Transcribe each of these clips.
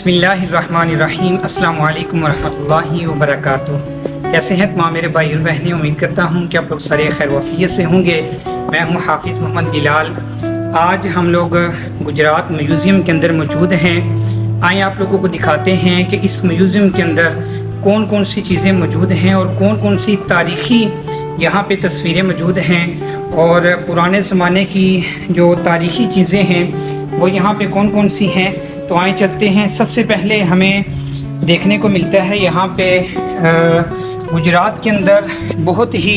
बिस्मिल्लाहिर्रहमानिर्रहीम। अस्सलाम वालेकुम वरहमतुल्लाहि वबरकातुहू। कैसे हैं तमाम मेरे भाई और बहनें? उम्मीद करता हूँ कि आप लोग सारे खैर वफ़ियत से होंगे। मैं हूँ हाफिज़ मोहम्मद बिलाल। आज हम लोग गुजरात म्यूज़ियम के अंदर मौजूद हैं। आए आप लोगों को दिखाते हैं कि इस म्यूज़ियम के अंदर कौन कौन सी चीज़ें मौजूद हैं और कौन कौन सी तारीख़ी यहाँ पे तस्वीरें मौजूद हैं, और पुराने ज़माने की जो तारीख़ी चीज़ें हैं वो यहाँ पे कौन कौन सी हैं। तो आए चलते हैं। सबसे पहले हमें देखने को मिलता है यहाँ पे गुजरात के अंदर बहुत ही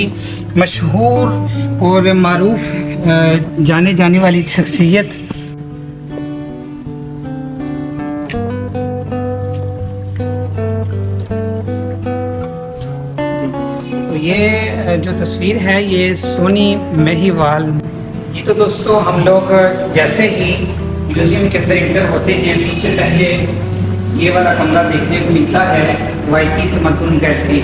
मशहूर और मारूफ जाने जाने वाली शख्सियत तो ये जो तस्वीर है ये सोनी महिवाल। ये तो दोस्तों हम लोग जैसे ही म्यूज़ियम के अंदर इंटर होते हैं सबसे पहले ये वाला कमरा देखने को मिलता है, रवायती तमद्दुन गैलरी।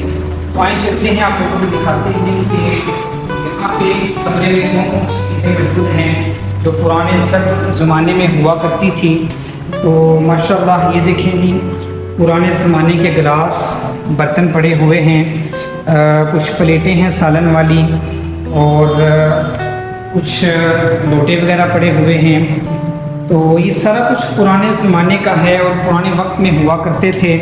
तो आए चलते हैं, आप लोगों को दिखाते हैं कि यहाँ पे इस कमरे में कौन कौन सी चीज़ें मौजूद हैं जो पुराने सब ज़माने में हुआ करती थी। तो माशाल्लाह ये देखें जी, पुराने ज़माने के गिलास बर्तन पड़े हुए हैं, कुछ प्लेटें हैं सालन वाली, और कुछ लोटे वगैरह पड़े हुए हैं। तो ये सारा कुछ पुराने ज़माने का है और पुराने वक्त में हुआ करते थे।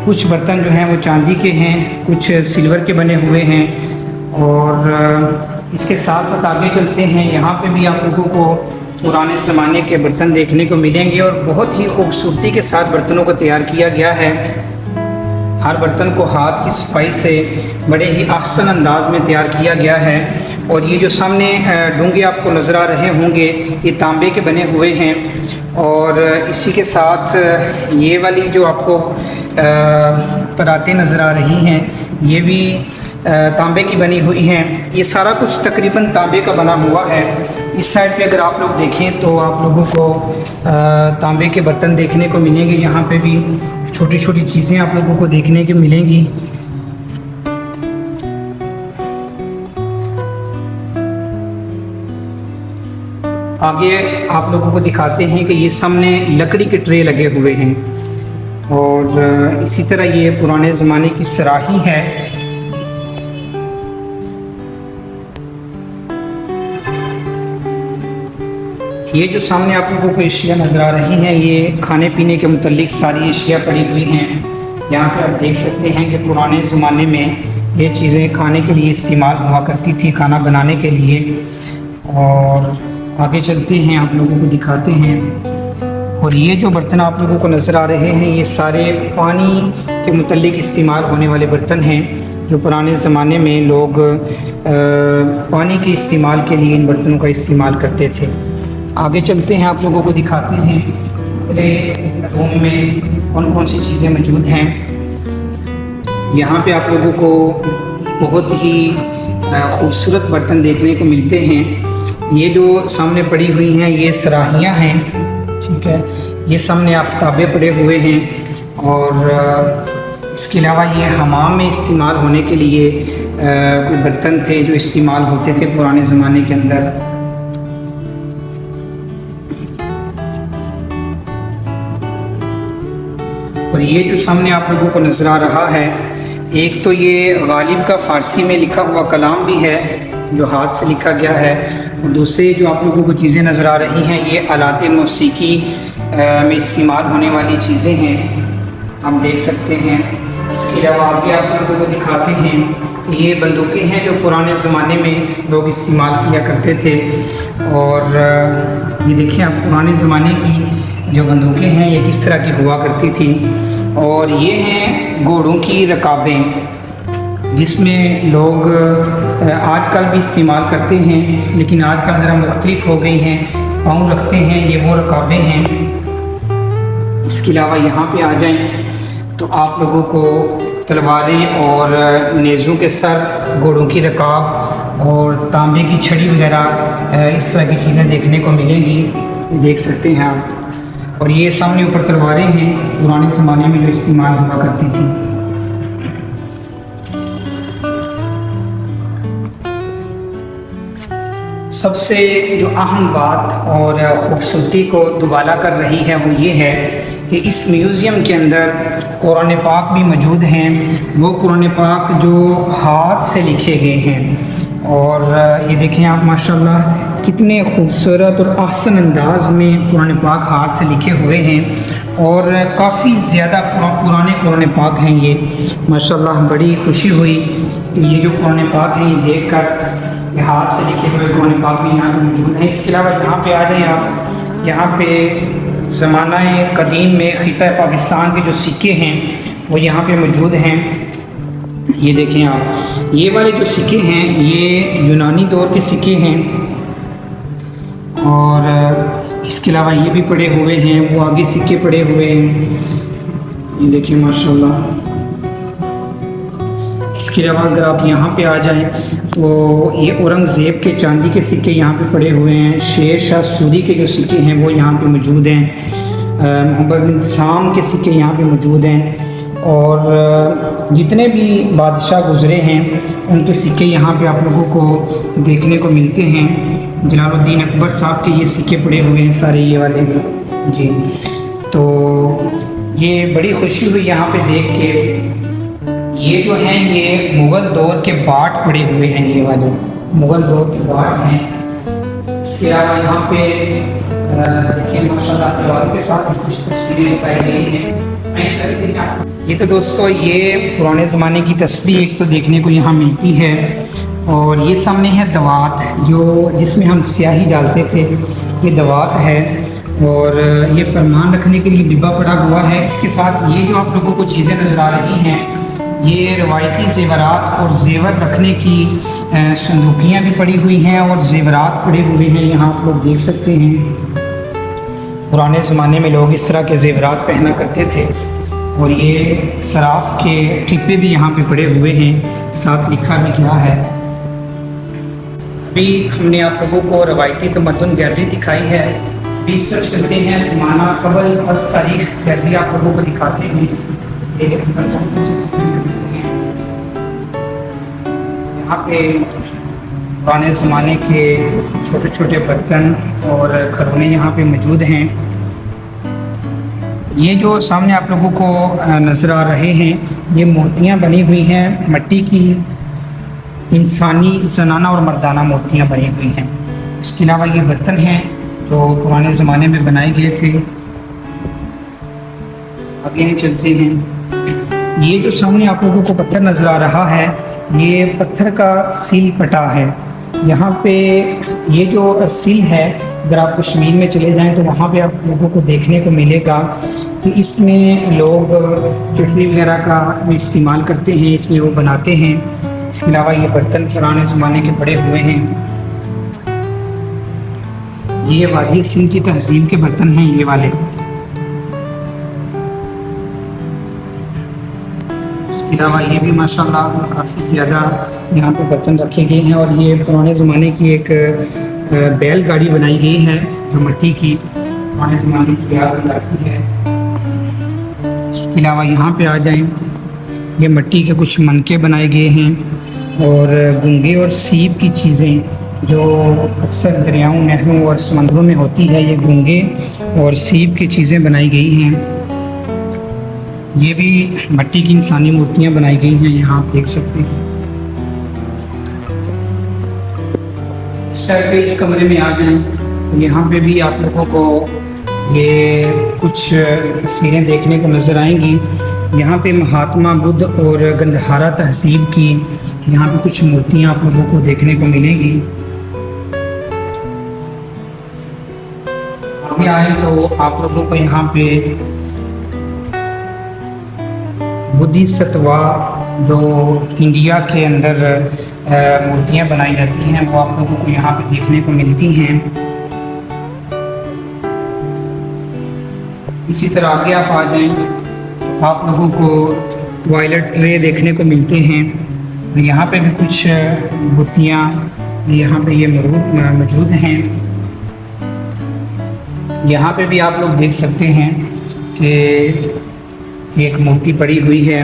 कुछ बर्तन जो हैं वो चांदी के हैं, कुछ सिल्वर के बने हुए हैं। और इसके साथ साथ आगे चलते हैं, यहाँ पे भी आप लोगों को पुराने ज़माने के बर्तन देखने को मिलेंगे और बहुत ही खूबसूरती के साथ बर्तनों को तैयार किया गया है। हर बर्तन को हाथ की सफाई से बड़े ही आसान अंदाज में तैयार किया गया है। और ये जो सामने डूंगे आपको नज़र आ रहे होंगे ये तांबे के बने हुए हैं। और इसी के साथ ये वाली जो आपको परातें नज़र आ रही हैं ये भी तांबे की बनी हुई हैं। ये सारा कुछ तकरीबन तांबे का बना हुआ है। इस साइड पे अगर आप लोग देखें तो आप लोगों को तांबे के बर्तन देखने को मिलेंगे। यहाँ पे भी छोटी छोटी चीज़ें आप लोगों को देखने को मिलेंगी। आगे आप लोगों को दिखाते हैं कि ये सामने लकड़ी के ट्रे लगे हुए हैं, और इसी तरह ये पुराने ज़माने की सराही है। ये जो सामने आप लोगों को एशिया नज़र आ रही हैं ये खाने पीने के मुतल्लिक सारी एशिया पड़ी हुई हैं। यहाँ पे आप देख सकते हैं कि पुराने ज़माने में ये चीज़ें खाने के लिए इस्तेमाल हुआ करती थी, खाना बनाने के लिए। और आगे चलते हैं, आप लोगों को दिखाते हैं। और ये जो बर्तन आप लोगों को नज़र आ रहे हैं ये सारे पानी के मुतल्लिक इस्तेमाल होने वाले बर्तन हैं जो पुराने ज़माने में लोग पानी के इस्तेमाल के लिए इन बर्तनों का इस्तेमाल करते थे। आगे चलते हैं, आप लोगों को दिखाते हैं रूम में कौन कौन सी चीज़ें मौजूद हैं। यहाँ पे आप लोगों को बहुत ही खूबसूरत बर्तन देखने को मिलते हैं। ये जो सामने पड़ी हुई हैं ये सराहियाँ हैं, ठीक है। ये सामने आफ्ताबे पड़े हुए हैं, और इसके अलावा ये हमाम में इस्तेमाल होने के लिए कोई बर्तन थे जो इस्तेमाल होते थे पुराने ज़माने के अंदर। और ये जो सामने आप लोगों को नज़र आ रहा है, एक तो ये गालिब का फ़ारसी में लिखा हुआ कलाम भी है जो हाथ से लिखा गया है, और दूसरी जो आप लोगों को चीज़ें नज़र आ रही हैं ये आलाते मौसीकी में इस्तेमाल होने वाली चीज़ें हैं, आप देख सकते हैं। इसके अलावा आगे आप लोगों को दिखाते हैं कि ये बंदूकें हैं जो पुराने ज़माने में लोग इस्तेमाल किया करते थे। और ये देखिए आप पुराने ज़माने की जो बंदूकें हैं ये किस तरह की हुआ करती थी। और ये हैं घोड़ों की रकाबें जिसमें लोग आजकल भी इस्तेमाल करते हैं, लेकिन आजकल ज़रा मुख्तलिफ हो गई हैं। पाँव रखते हैं, ये वो रकाबें हैं। इसके अलावा यहाँ पे आ जाएं तो आप लोगों को तलवारें और नेज़ों के सर, घोड़ों की रकाब और तांबे की छड़ी वगैरह इस तरह की चीज़ें देखने को मिलेंगी, देख सकते हैं आप। और ये सामने ऊपर तलवारें हैं पुराने ज़माने में जो इस्तेमाल हुआ करती थी। सबसे जो अहम बात और ख़ूबसूरती को दुबाला कर रही है वो ये है कि इस म्यूज़ियम के अंदर कुरान पाक भी मौजूद हैं, वो कुरान पाक जो हाथ से लिखे गए हैं। और ये देखें आप माशाल्लाह कितने खूबसूरत और आसान अंदाज में कुरान पाक हाथ से लिखे हुए हैं और काफ़ी ज़्यादा पुराने कुरान पाक हैं ये। माशाल्लाह बड़ी खुशी हुई कि ये जो कुरान पाक हैं ये देखकर हाथ से लिखे हुए कुरान पाक भी यहाँ पर मौजूद हैं। इसके अलावा यहाँ पे आ जाएँ आप, यहाँ पे ज़माना कदीम में ख़िता पाकिस्तान के जो सिक्के हैं वो यहाँ पे मौजूद हैं। ये देखें आप, ये वाले जो सिक्के हैं ये यूनानी दौर के सिक्के हैं और इसके अलावा ये भी पड़े हुए हैं, वो आगे सिक्के पड़े हुए हैं। ये देखिए माशाल्लाह। इसके अलावा अगर आप यहाँ पे आ जाएं तो ये औरंगज़ेब के चांदी के सिक्के यहाँ पे पड़े हुए हैं। शेर शाह सूरी के जो सिक्के हैं वो यहाँ पे मौजूद हैं। मोहम्मद बिन साम के सिक्के यहाँ पे मौजूद हैं और जितने भी बादशाह गुज़रे हैं उनके सिक्के यहाँ पे आप लोगों को देखने को मिलते हैं। जलालुद्दीन अकबर साहब के ये सिक्के पड़े हुए हैं सारे, ये वाले जी। तो ये बड़ी खुशी हुई यहाँ पे देख के। ये जो हैं ये मुग़ल दौर के बाट पड़े हुए हैं, ये वाले मुग़ल दौर के बाट हैं। इसके अलावा यहाँ पे देखिए माशाल्लाह तलवार के साथ कुछ तस्वीरें दिखाई गई हैं। ये तो दोस्तों ये पुराने ज़माने की तस्वीर एक तो देखने को यहाँ मिलती है और ये सामने है दवात जो जिसमें हम स्याही डालते थे, ये दवात है और ये फरमान रखने के लिए डिब्बा पड़ा हुआ है। इसके साथ ये जो आप लोगों को चीज़ें नज़र आ रही हैं ये रवायती ज़ेवरात और ज़ेवर रखने की संदूकियाँ भी पड़ी हुई हैं और ज़ेवरात पड़े हुए हैं, यहाँ आप लोग देख सकते हैं। पुराने ज़माने में लोग इस तरह के ज़ेवरात पहना करते थे और ये सराफ के टिप्पे भी यहाँ पे पड़े हुए हैं, साथ लिखा भी गया है। अभी हमने आप लोगों को रवायती तमद्दुन गैलरी दिखाई है। अभी सर्च करते हैं ज़माना कबल अस तारीख गैलरी, आप लोगों को दिखाते हैं। यहाँ पे पुराने ज़माने के छोटे छोटे बर्तन और खिलौने यहाँ पे मौजूद हैं। ये जो सामने आप लोगों को नज़र आ रहे हैं ये मूर्तियाँ बनी हुई हैं मिट्टी की, इंसानी जनाना और मर्दाना मूर्तियाँ बनी हुई हैं। इसके अलावा ये बर्तन हैं जो पुराने ज़माने में बनाए गए थे। आगे चलते हैं। ये जो सामने आप लोगों को पत्थर नज़र आ रहा है ये पत्थर का सील पटा है। यहाँ पे ये जो सील है अगर आप कश्मीर में चले जाएं तो वहाँ पे आप लोगों को देखने को मिलेगा कि इसमें लोग चटनी वगैरह का इस्तेमाल करते हैं, इसमें वो बनाते हैं। इसके अलावा ये बर्तन पुराने ज़माने के पड़े हुए हैं। ये वादी सिंध की तहजीब के बर्तन हैं ये वाले। इसके अलावा ये भी माशाल्लाह काफ़ी ज़्यादा यहाँ पे बर्तन रखे गए हैं और ये पुराने ज़माने की एक बैलगाड़ी बनाई गई है जो मिट्टी की पुराने ज़माने की याद दिलाती है। इसके अलावा यहाँ पे आ जाएं, ये मिट्टी के कुछ मनके बनाए गए हैं और गूंगे और सीप की चीज़ें जो अक्सर दरियाओं, नहरों और समंदरों में होती है, ये गूंगे और सीप की चीज़ें बनाई गई हैं। ये भी मिट्टी की इंसानी मूर्तियाँ बनाई गई हैं, यहाँ आप देख सकते हैं। सर पे इस कमरे में आ जाएं तो यहाँ पे भी आप लोगों को ये कुछ तस्वीरें देखने को नज़र आएंगी। यहाँ पे महात्मा बुद्ध और गंधहारा तहजीब की यहाँ पे कुछ मूर्तियाँ आप लोगों को देखने को मिलेंगी। आगे आए तो आप लोगों को यहाँ पे बुद्धिसत्वा जो इंडिया के अंदर मूर्तियाँ बनाई जाती हैं वो आप लोगों को यहाँ पे देखने को मिलती हैं। इसी तरह आगे आप आ जाएं तो आप लोगों को टॉयलेट ट्रे देखने को मिलते हैं। यहाँ पे भी कुछ मूर्तियाँ यहाँ पे ये मौजूद हैं। यहाँ पे भी आप लोग देख सकते हैं कि एक मूर्ति पड़ी हुई है।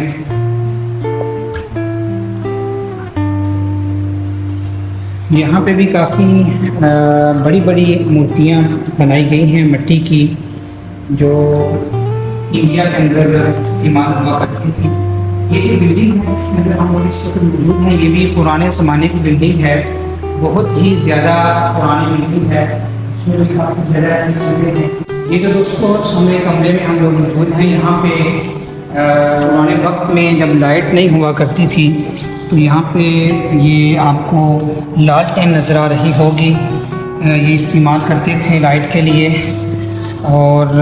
यहाँ पे भी काफ़ी बड़ी बड़ी मूर्तियाँ बनाई गई हैं मिट्टी की जो इंडिया के अंदर इस्तेमाल हुआ करती थी। ये जो बिल्डिंग है इसके अंदर हम लोग इस वक्त मौजूद हैं, ये भी पुराने ज़माने की बिल्डिंग है, बहुत ही ज़्यादा पुरानी बिल्डिंग है, इसमें भी काफ़ी ज़्यादा ऐसी चीज़ें हैं। ये तो दोस्तों सामने कमरे में हम लोग मौजूद हैं। यहाँ पे पुराने वक्त में जब लाइट नहीं हुआ करती थी तो यहाँ पे ये आपको लालटेन नज़र आ रही होगी, ये इस्तेमाल करते थे लाइट के लिए। और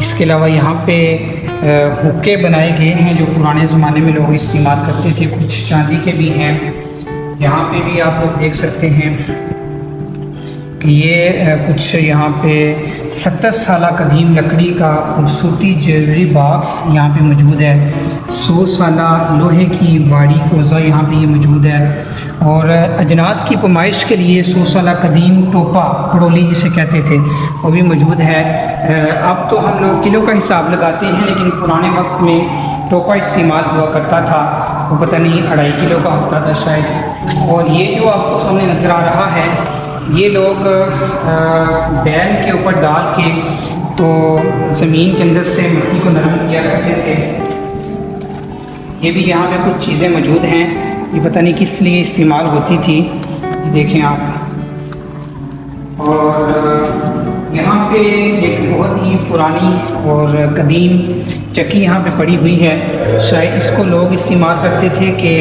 इसके अलावा यहाँ पे हुक्के बनाए गए हैं जो पुराने ज़माने में लोग इस्तेमाल करते थे, कुछ चांदी के भी हैं। यहाँ पे भी आप लोग देख सकते हैं कि ये कुछ यहाँ पे 70 साल कदीम लकड़ी का खूबसूरती ज्वेलरी बॉक्स यहाँ पे मौजूद है। 100 साल लोहे की बाड़ी कोज़ा यहाँ पे ये मौजूद है। और अजनास की पमाइश के लिए 100 साल कदीम टोपा पड़ोली जिसे कहते थे वो भी मौजूद है। अब तो हम लोग किलो का हिसाब लगाते हैं, लेकिन पुराने वक्त में टोपा इस्तेमाल हुआ करता था, वो पता नहीं 2.5 किलो का होता था शायद। और ये जो आपको सामने नज़र आ रहा है, ये लोग बैल के ऊपर डाल के तो ज़मीन के अंदर से मिट्टी को नरम किया करते थे। ये भी यहाँ पे कुछ चीज़ें मौजूद हैं, ये पता नहीं किस लिए इस्तेमाल होती थी, ये देखें आप। और यहाँ पे एक बहुत ही पुरानी और कदीम चक्की यहाँ पे पड़ी हुई है, शायद इसको लोग इस्तेमाल करते थे कि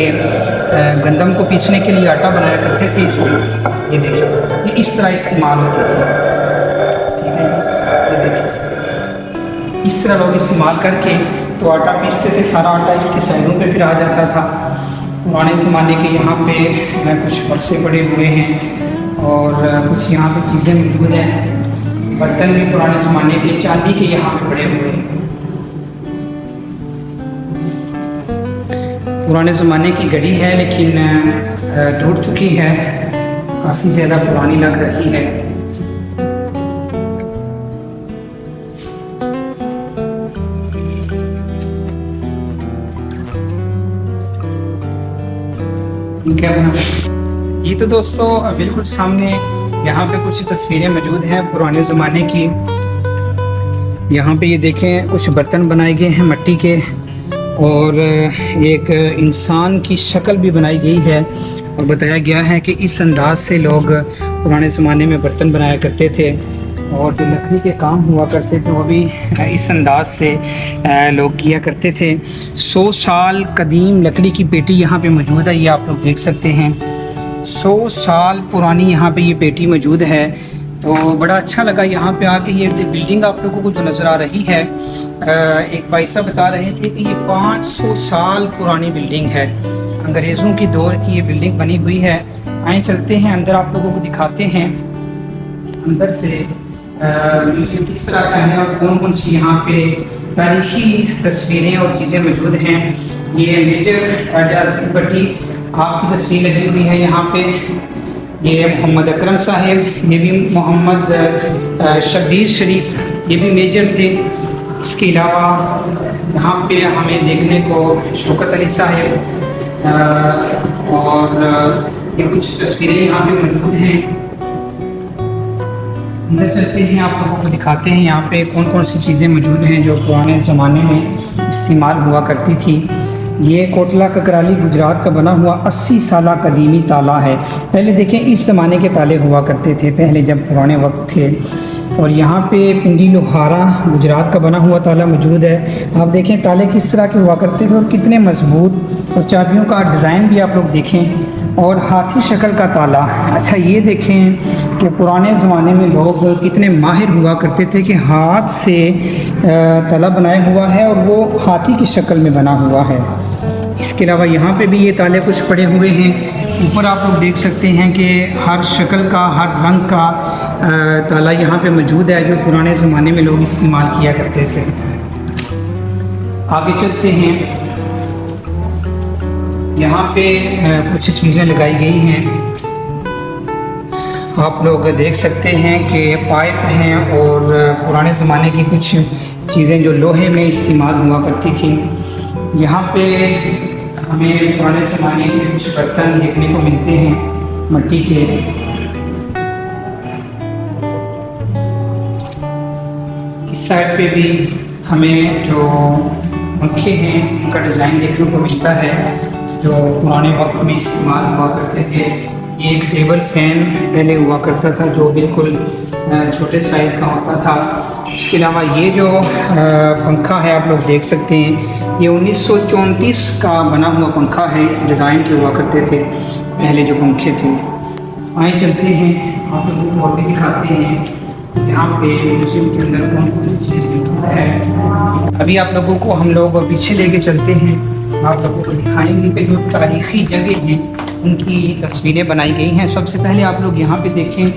गंदम को पीसने के लिए आटा बनाया करते थे इसमें। ये देखिए, ये इस तरह इस्तेमाल होती थी, ठीक है। ये देखिए, इस तरह लोग इस्तेमाल करके तो आटा पीसते थे, सारा आटा इसके साइडों पे फिर आ जाता था। पुराने ज़माने के यहाँ पे कुछ बक्से पड़े हुए हैं और कुछ यहाँ पे चीज़ें मौजूद हैं। बर्तन भी पुराने ज़माने के चांदी के यहाँ पे पड़े हुए हैं। पुराने ज़माने की घड़ी है लेकिन टूट चुकी है, काफ़ी ज़्यादा पुरानी लग रही है। क्या बना? ये तो दोस्तों बिल्कुल सामने यहाँ पे कुछ तस्वीरें मौजूद हैं पुराने ज़माने की। यहाँ पे ये देखें, कुछ बर्तन बनाए गए हैं मिट्टी के और एक इंसान की शक्ल भी बनाई गई है और बताया गया है कि इस अंदाज से लोग पुराने ज़माने में बर्तन बनाया करते थे और जो लकड़ी के काम हुआ करते थे वो भी इस अंदाज से लोग किया करते थे। 100 साल कदीम लकड़ी की पेटी यहाँ पे मौजूद है, ये आप लोग देख सकते हैं। 100 साल पुरानी यहाँ पे ये पेटी मौजूद है। तो बड़ा अच्छा लगा यहाँ पे आके। ये बिल्डिंग आप लोगों को जो नज़र आ रही है, एक भाई साहब बता रहे थे कि ये 500 साल पुरानी बिल्डिंग है, अंग्रेज़ों की दौर की ये बिल्डिंग बनी हुई है। आए चलते हैं अंदर, आप लोगों को दिखाते हैं अंदर से म्यूज़ियम किस तरह का है और कौन कौन सी यहाँ पे तारीखी तस्वीरें और चीज़ें मौजूद हैं। ये मेजर आज़म भट्टी आपकी तस्वीर लगी हुई है यहाँ पे। ये मोहम्मद अकरम साहिब, ये भी मोहम्मद शब्बीर शरीफ, ये भी मेजर थे। इसके अलावा यहाँ पे हमें देखने को शौकत अली साहिब और ये कुछ तस्वीरें यहाँ पे मौजूद हैं। अंदर चलते हैं, आप लोगों को दिखाते हैं यहाँ पे कौन कौन सी चीज़ें मौजूद हैं जो पुराने ज़माने में इस्तेमाल हुआ करती थी। ये कोटला ककराली गुजरात का बना हुआ 80 साल कदीमी ताला है। पहले देखें, इस ज़माने के ताले हुआ करते थे पहले जब पुराने वक्त थे। और यहाँ पे पिंडी लोहारा गुजरात का बना हुआ ताला मौजूद है। आप देखें ताले किस तरह के हुआ करते थे और कितने मजबूत, और चाबियों का डिज़ाइन भी आप लोग देखें, और हाथी शक्ल का ताला। अच्छा, ये देखें कि पुराने ज़माने में लोग कितने माहिर हुआ करते थे कि हाथ से ताला बनाया हुआ है और वो हाथी की शक्ल में बना हुआ है। इसके अलावा यहाँ पे भी ये ताले कुछ पड़े हुए हैं। ऊपर आप लोग देख सकते हैं कि हर शक्ल का, हर रंग का ताला यहाँ पे मौजूद है जो पुराने ज़माने में लोग इस्तेमाल किया करते थे। आगे चलते हैं, यहाँ पे कुछ चीज़ें लगाई गई हैं। आप लोग देख सकते हैं कि पाइप हैं और पुराने ज़माने की कुछ चीज़ें जो लोहे में इस्तेमाल हुआ करती थी। यहाँ पे हमें पुराने ज़माने के कुछ बर्तन देखने को मिलते हैं मिट्टी के। इस साइड पे भी हमें जो पंखे हैं उनका डिज़ाइन देखने को मिलता है जो पुराने वक्त में इस्तेमाल हुआ करते थे। ये एक टेबल फैन पहले हुआ करता था जो बिल्कुल छोटे साइज़ का होता था। इसके अलावा ये जो पंखा है आप लोग देख सकते हैं, ये 1934 का बना हुआ पंखा है। इस डिज़ाइन के हुआ करते थे पहले जो पंखे थे। आए चलते हैं, आप लोगों को और भी दिखाते हैं यहाँ पे म्यूजियम के अंदर कौन कौन सी चीज़ है। अभी आप लोगों को हम लोग पीछे लेके चलते हैं, आप लोगों को दिखाएंगे कि जो तारीख़ी जगह हैं उनकी तस्वीरें बनाई गई हैं। सबसे पहले आप लोग यहाँ पे देखें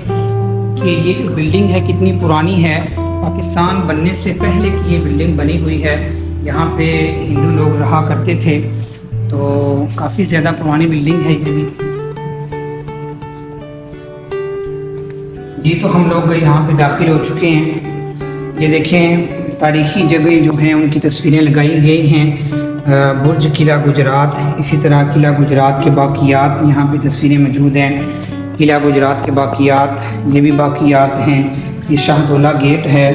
कि ये जो बिल्डिंग है कितनी पुरानी है। पाकिस्तान बनने से पहले की ये बिल्डिंग बनी हुई है। यहाँ पे हिंदू लोग रहा करते थे, तो काफ़ी ज़्यादा पुरानी बिल्डिंग है ये भी। ये तो हम लोग यहाँ पे दाखिल हो चुके हैं। ये देखें तारीख़ी जगह जो हैं उनकी तस्वीरें लगाई गई हैं। बुर्ज किला गुजरात, इसी तरह किला गुजरात के बाक़ियात यहाँ पे तस्वीरें मौजूद हैं। किला गुजरात के बाक़ियात, ये भी बाक़ियात हैं। ये शाहदौला गेट है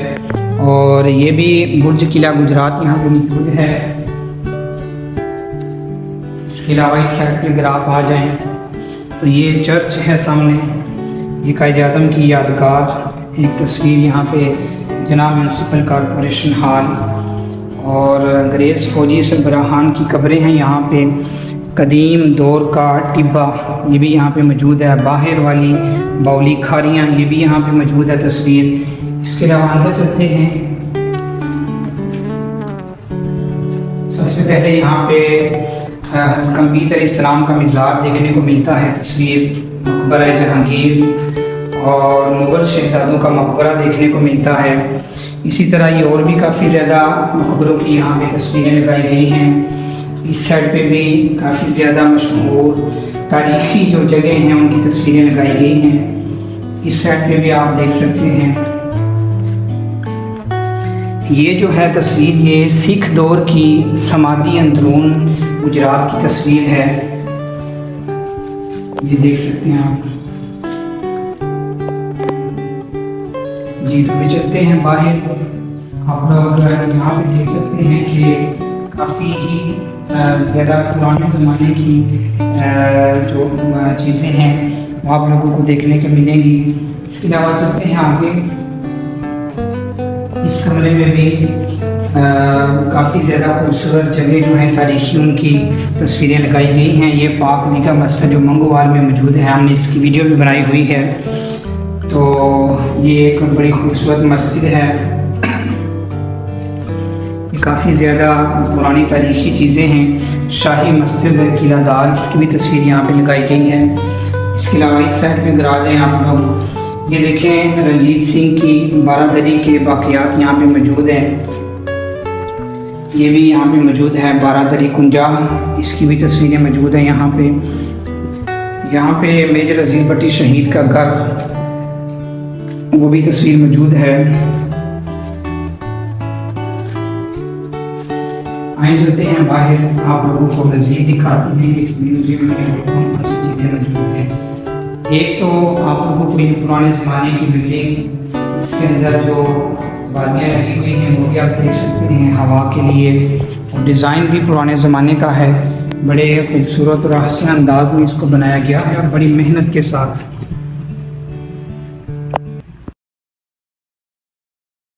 और ये भी बुर्ज किला गुजरात यहाँ पे मौजूद है। इसके अलावा इस साइड पे अगर आप आ जाएं तो ये चर्च है सामने, ये कायद-ए-आज़म की यादगार एक तस्वीर यहाँ पे जनाब म्यूनसिपल कॉरपोरेशन हॉल और अंग्रेज़ फ़ौजी सरबराहान की कब्रें हैं यहाँ पे। कदीम दौर का टिब्बा ये भी यहाँ पे मौजूद है। बाहर वाली बाउली खारियाँ ये भी यहाँ पे मौजूद है तस्वीर। इसके अलावा अंदर चलते हैं। सबसे पहले यहाँ पे कम्बीत अलैहिस्सलाम का मज़ार देखने को मिलता है तस्वीर। मकबरा जहांगीर और मुग़ल शहज़ादों का मकबरा देखने को मिलता है। इसी तरह ये और भी काफ़ी ज़्यादा मकबरों की यहाँ पे तस्वीरें लगाई गई हैं। इस साइड पे भी काफ़ी ज़्यादा मशहूर तारीख़ी जो जगह हैं उनकी तस्वीरें लगाई गई हैं। इस साइड पे भी आप देख सकते हैं। ये जो है तस्वीर, ये सिख दौर की समाधी अंदरून गुजरात की तस्वीर है। ये देख सकते हैं आप जी। तो भी चलते हैं बाहर। आप लोग यहाँ पे देख सकते हैं कि काफ़ी ही ज़्यादा पुराने ज़माने की जो चीज़ें हैं वो आप लोगों को देखने को मिलेंगी। इसके अलावा चलते हैं आगे। इस कमरे में भी काफ़ी ज़्यादा खूबसूरत जगह जो हैं तारीख़ी उनकी तस्वीरें लगाई गई हैं। ये पाक लीगा मस्जिद जो मंगोवाल में मौजूद है, हमने इसकी वीडियो भी बनाई हुई है। तो ये एक बड़ी खूबसूरत मस्जिद है। काफ़ी ज़्यादा पुरानी तारीख़ी चीज़ें हैं। शाही मस्जिद किलादार, इसकी भी तस्वीर यहाँ पे लगाई गई है। इसके अलावा इस साइड पे गराज हैं आप लोग। ये देखें रंजीत सिंह की बारादरी के बाक़ियात यहाँ पे मौजूद हैं। ये भी यहाँ पे मौजूद है बारादरी कुंजा, इसकी भी तस्वीरें मौजूद हैं यहाँ पे। यहाँ पे मेजर अजीज़ भट्टी शहीद का घर, वो भी तस्वीर मौजूद है। आइए चलते हैं बाहर, आप लोगों को मज़ीद दिखाते हैं इस म्यूजियम में कौन कौन सी चीज़ें मौजूद हैं। एक तो आप लोगों को ये पुराने ज़माने की बिल्डिंग, इसके अंदर जो बालियाँ लगी हुई हैं वो भी आप देख सकते हैं हवा के लिए, और डिज़ाइन भी पुराने ज़माने का है। बड़े खूबसूरत और हसन अंदाज में इसको बनाया गया है, बड़ी मेहनत के साथ।